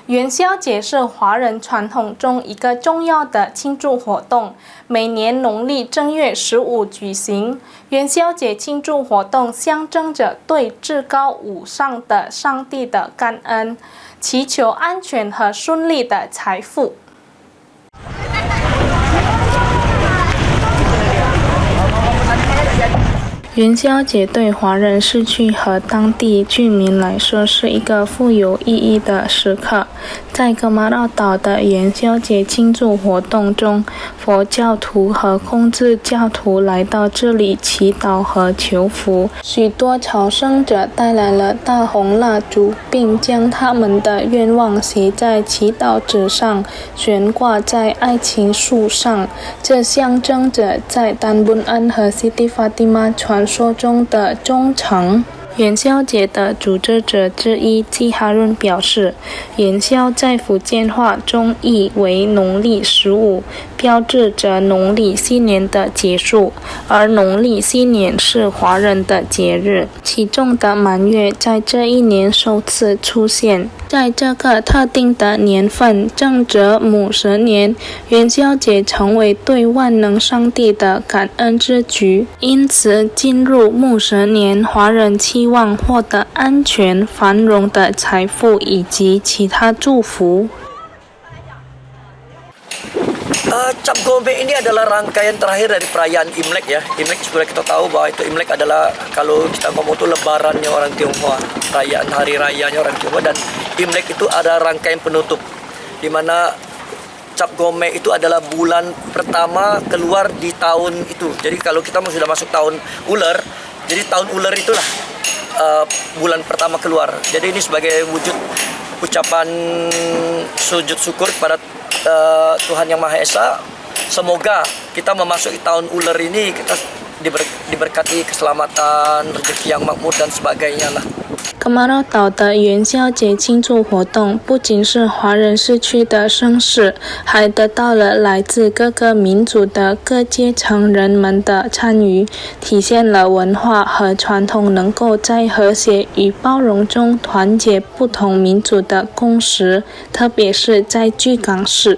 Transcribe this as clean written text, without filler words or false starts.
元宵节是华人传统中一个重要的庆祝活动，每年农历正月15举行。元宵节庆祝活动象征着对至高无上的上帝的感恩，祈求安全和顺利的财富。元宵节对华人社区和当地居民来说是一个富有意义的时刻。在格马绕岛的元宵节庆祝活动中，佛教徒和孔子教徒来到这里祈祷和求福。许多朝圣者带来了大红蜡烛，并将他们的愿望写在祈祷纸上，悬挂在爱情树上。这象征着在丹本安和西蒂法蒂玛传说中的忠诚。元宵节的组织者之一季哈润表示，元宵在福建话中译为农历15，标志着农历新年的结束，而农历新年是华人的节日，其中的满月在这一年首次出现。在这个特定的年份，正值卯蛇年，元宵节成为对万能上帝的感恩之举。因此，进入卯蛇年，华人期望获得安全、繁荣的财富以及其他祝福。Cap Gome ini adalah rangkaian terakhir dari perayaan Imlek ya. Imlek sudah kita tahu bahwa itu Imlek adalah kalau kita ngomong itu lebarannya orang Tionghoa, perayaan hari rayanya orang Tionghoa, dan Imlek itu ada rangkaian penutup di mana Cap Gome itu adalah bulan pertama keluar di tahun itu. Jadi kalau kita sudah masuk tahun ular, jadi tahun ular itulah bulan pertama keluar. Jadi ini sebagai wujud ucapan sujud syukur kepada Tuhan Yang Maha Esa. Semoga kita memasuki tahun ular ini kita diberkati keselamatan, rezeki yang makmur dan sebagainya lah。格马绕岛的元宵节庆祝活动不仅是华人社区的盛事，还得到了来自各个民族的各阶层人们的参与，体现了文化和传统能够在和谐与包容中团结不同民族的共识，特别是在巨港市。